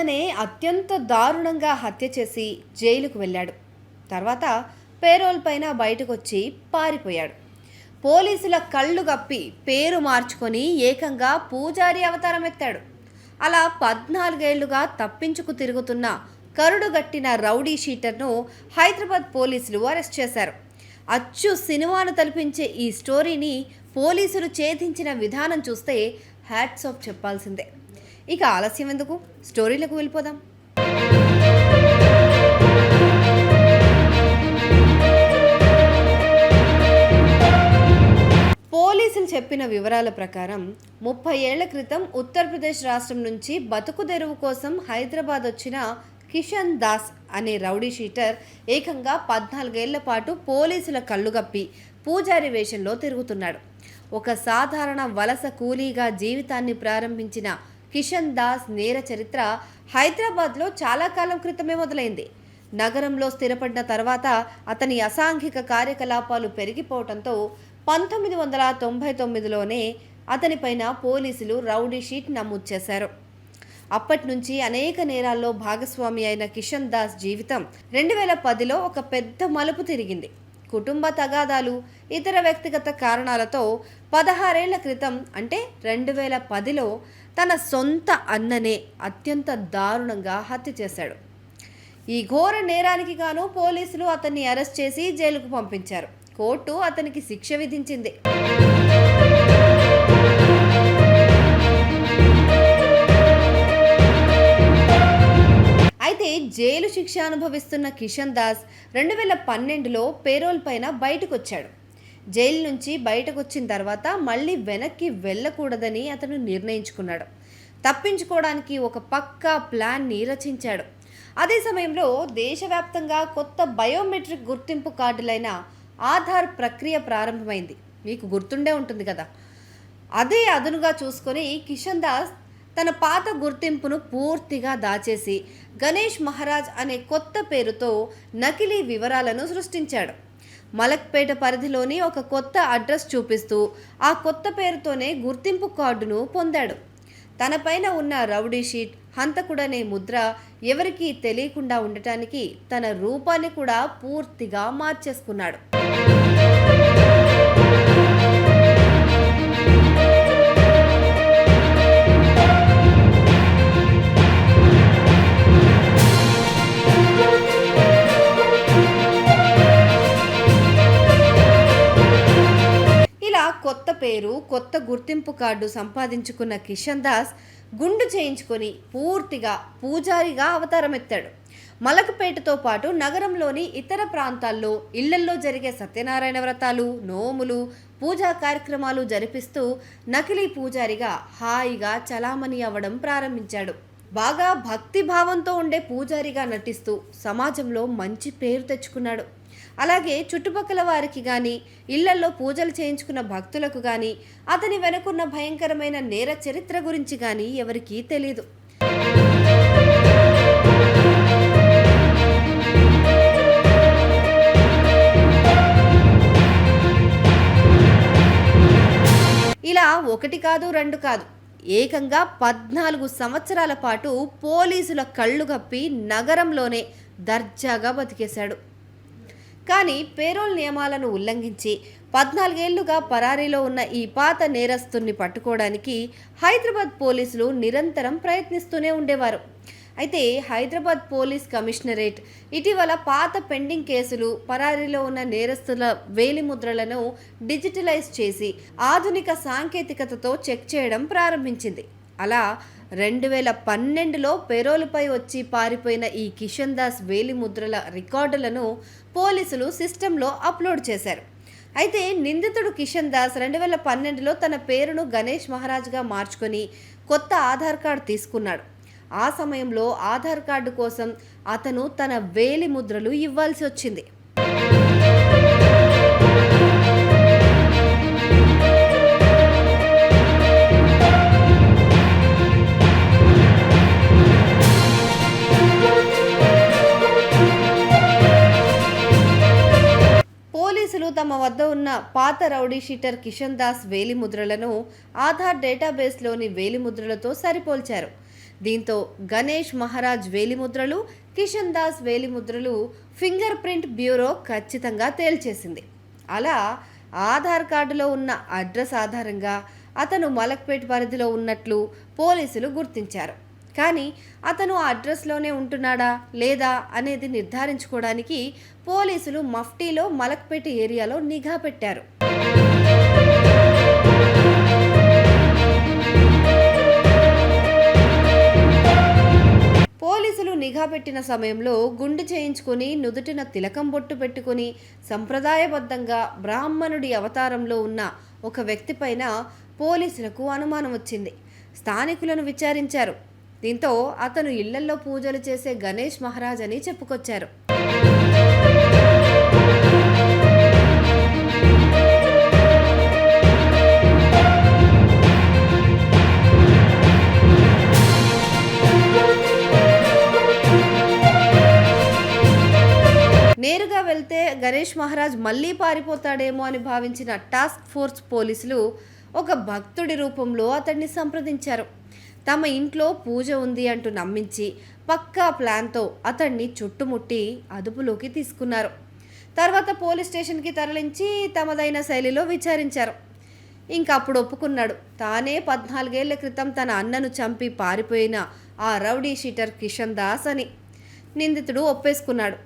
అన్ననే అత్యంత దారుణంగా హత్య చేసి జైలుకు వెళ్ళాడు. తర్వాత పేరోల్ పైన బయటకొచ్చి పారిపోయాడు. పోలీసుల కళ్ళు గప్పి పేరు మార్చుకొని ఏకంగా పూజారి అవతారం ఎత్తాడు. అలా 14 ఏళ్లుగా తప్పించుకు తిరుగుతున్న కరుడుగట్టిన రౌడీ షీటర్ను హైదరాబాద్ పోలీసులు అరెస్ట్ చేశారు. అచ్చు సినిమాను తలపించే ఈ స్టోరీని పోలీసులు ఛేదించిన విధానం చూస్తే హ్యాట్స్ ఆఫ్ చెప్పాల్సిందే. ఇక ఆలస్యం ఎందుకు, స్టోరీలకు వెళ్ళిపోదాం. పోలీసులు చెప్పిన వివరాల ప్రకారం 30 ఏళ్ల క్రితం ఉత్తరప్రదేశ్ రాష్ట్రం నుంచి బతుకుదెరువు కోసం హైదరాబాద్ వచ్చిన కిషన్ దాస్ అనే రౌడీ షీటర్ ఏకంగా 14 ఏళ్ల పాటు పోలీసుల కళ్ళుగప్పి పూజారి వేషంలో తిరుగుతున్నాడు. ఒక సాధారణ వలస కూలీగా జీవితాన్ని ప్రారంభించిన కిషన్ దాస్ నేర చరిత్ర హైదరాబాద్లో చాలా కాలం క్రితమే మొదలైంది. నగరంలో స్థిరపడిన తర్వాత అతని అసాంఘిక కార్యకలాపాలు పెరిగిపోవడంతో 1999లోనే అతనిపైన పోలీసులు రౌడీ షీట్ నమోదు చేశారు. అప్పటి నుంచి అనేక నేరాల్లో భాగస్వామి అయిన కిషన్ దాస్ జీవితం 2010లో ఒక పెద్ద మలుపు తిరిగింది. కుటుంబ తగాదాలు, ఇతర వ్యక్తిగత కారణాలతో 16 ఏళ్ల క్రితం అంటే 2010లో తన సొంత అన్ననే అత్యంత దారుణంగా హత్య చేశాడు. ఈ ఘోర నేరానికి గాను పోలీసులు అతన్ని అరెస్ట్ చేసి జైలుకు పంపించారు. కోర్టు అతనికి శిక్ష విధించింది. అయితే జైలు శిక్ష అనుభవిస్తున్న కిషన్ దాస్ 2012లో పేరోల్ పైన బయటకొచ్చాడు. జైలు నుంచి బయటకు వచ్చిన తర్వాత మళ్ళీ వెనక్కి వెళ్ళకూడదని అతను నిర్ణయించుకున్నాడు. తప్పించుకోవడానికి ఒక పక్కా ప్లాన్ని రచించాడు. అదే సమయంలో దేశవ్యాప్తంగా కొత్త బయోమెట్రిక్ గుర్తింపు కార్డులైన ఆధార్ ప్రక్రియ ప్రారంభమైంది. మీకు గుర్తుండే ఉంటుంది కదా. అదే అదునుగా చూసుకొని కిషన్ దాస్ తన పాత గుర్తింపును పూర్తిగా దాచేసి గణేష్ మహారాజ్ అనే కొత్త పేరుతో నకిలీ వివరాలను సృష్టించాడు. మలక్పేట పరిధిలోని ఒక కొత్త అడ్రస్ చూపిస్తూ ఆ కొత్త పేరుతోనే గుర్తింపు కార్డును పొందాడు. తనపైన ఉన్న రౌడీ షీట్, హంతకుడనే ముద్ర ఎవరికీ తెలియకుండా ఉండటానికి తన రూపాన్ని కూడా పూర్తిగా మార్చేసుకున్నాడు. కొత్త పేరు, కొత్త గుర్తింపు కార్డు సంపాదించుకున్న కిషన్ దాస్ గుండు చేయించుకొని పూర్తిగా పూజారిగా అవతారం ఎత్తాడు. మలకపేటతో పాటు నగరంలోని ఇతర ప్రాంతాల్లో ఇళ్లల్లో జరిగే సత్యనారాయణ వ్రతాలు, నోములు, పూజా కార్యక్రమాలు జరిపిస్తూ నకిలీ పూజారిగా హాయిగా చలామణి అవ్వడం ప్రారంభించాడు. బాగా భక్తి భావంతో ఉండే పూజారిగా నటిస్తూ సమాజంలో మంచి పేరు తెచ్చుకున్నాడు. అలాగే చుట్టుపక్కల వారికి కానీ, ఇళ్లలో పూజలు చేయించుకున్న భక్తులకు కానీ అతని వెనుకున్న భయంకరమైన నేర చరిత్ర గురించి కానీ ఎవరికీ తెలీదు. ఇలా ఒకటి కాదు, రెండు కాదు, ఏకంగా 14 సంవత్సరాల పాటు పోలీసుల కళ్ళు గప్పి నగరంలోనే దర్జాగా బతికేశాడు. కానీ పేరోల్ నియమాలను ఉల్లంఘించి 14 ఏళ్లుగా పరారీలో ఉన్న ఈ పాత నేరస్తుని పట్టుకోవడానికి హైదరాబాద్ పోలీసులు నిరంతరం ప్రయత్నిస్తూనే ఉండేవారు. అయితే హైదరాబాద్ పోలీస్ కమిషనరేట్ ఇటీవల పాత పెండింగ్ కేసులు, పరారీలో ఉన్న నేరస్తుల వేలిముద్రలను డిజిటలైజ్ చేసి ఆధునిక సాంకేతికతతో చెక్ చేయడం ప్రారంభించింది. అలా 2012లో పేరోలుపై వచ్చి పారిపోయిన ఈ కిషన్ దాస్ వేలిముద్రల రికార్డులను పోలీసులు సిస్టంలో అప్లోడ్ చేశారు. అయితే నిందితుడు కిషన్ దాస్ 2012లో తన పేరును గణేష్ మహారాజ్గా మార్చుకొని కొత్త ఆధార్ కార్డు తీసుకున్నాడు. ఆ సమయంలో ఆధార్ కార్డు కోసం అతను తన వేలిముద్రలు ఇవ్వాల్సి వచ్చింది. పోలీసులు తమ వద్ద ఉన్న పాత రౌడీ షీటర్ కిషన్ దాస్ వేలిముద్రలను ఆధార్ డేటాబేస్లోని వేలిముద్రలతో సరిపోల్చారు. దీంతో గణేష్ మహారాజ్ వేలిముద్రలు, కిషన్ దాస్ వేలిముద్రలు ఫింగర్ ప్రింట్ బ్యూరో ఖచ్చితంగా తేల్చేసింది. అలా ఆధార్ కార్డులో ఉన్న అడ్రస్ ఆధారంగా అతను మలక్పేట్ పరిధిలో ఉన్నట్లు పోలీసులు గుర్తించారు. కానీ అతను ఆ అడ్రస్లోనే ఉంటున్నాడా లేదా అనేది నిర్ధారించుకోవడానికి పోలీసులు మఫ్టీలో మలక్పేట ఏరియాలో నిఘా పెట్టారు. పోలీసులు నిఘా పెట్టిన సమయంలో గుండు చేయించుకొని నుదుటిన తిలకం బొట్టు పెట్టుకుని సంప్రదాయబద్ధంగా బ్రాహ్మణుడి అవతారంలో ఉన్న ఒక వ్యక్తి పైన పోలీసులకు అనుమానం వచ్చింది. స్థానికులను విచారించారు. దీంతో అతను ఇళ్లల్లో పూజలు చేసే గణేష్ మహారాజ్ అని చెప్పుకొచ్చారు. నేరుగా వెళ్తే గణేష్ మహారాజ్ మళ్ళీ పారిపోతాడేమో అని భావించిన టాస్క్ ఫోర్స్ పోలీసులు ఒక భక్తుడి రూపంలో అతన్ని సంప్రదించారు. తమ ఇంట్లో పూజ ఉంది అంటూ నమ్మించి పక్కా ప్లాన్తో అతన్ని చుట్టుముట్టి అదుపులోకి తీసుకున్నారు. తర్వాత పోలీస్ స్టేషన్కి తరలించి తమదైన శైలిలో విచారించారు. ఇంకప్పుడు ఒప్పుకున్నాడు. తానే 14 ఏళ్ల క్రితం తన అన్నను చంపి పారిపోయిన ఆ రౌడీ షీటర్ కిషన్ దాస్ అని నిందితుడు ఒప్పేసుకున్నాడు.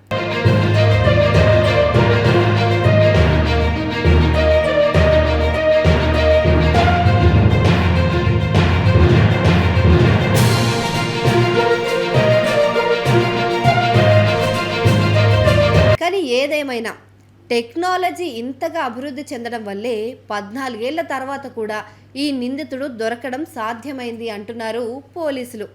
కానీ ఏదేమైనా టెక్నాలజీ ఇంతగా అభివృద్ధి చెందడం వల్లే 14 ఏళ్ల తర్వాత కూడా ఈ నిందితుడు దొరకడం సాధ్యమైంది అంటున్నారు పోలీసులు.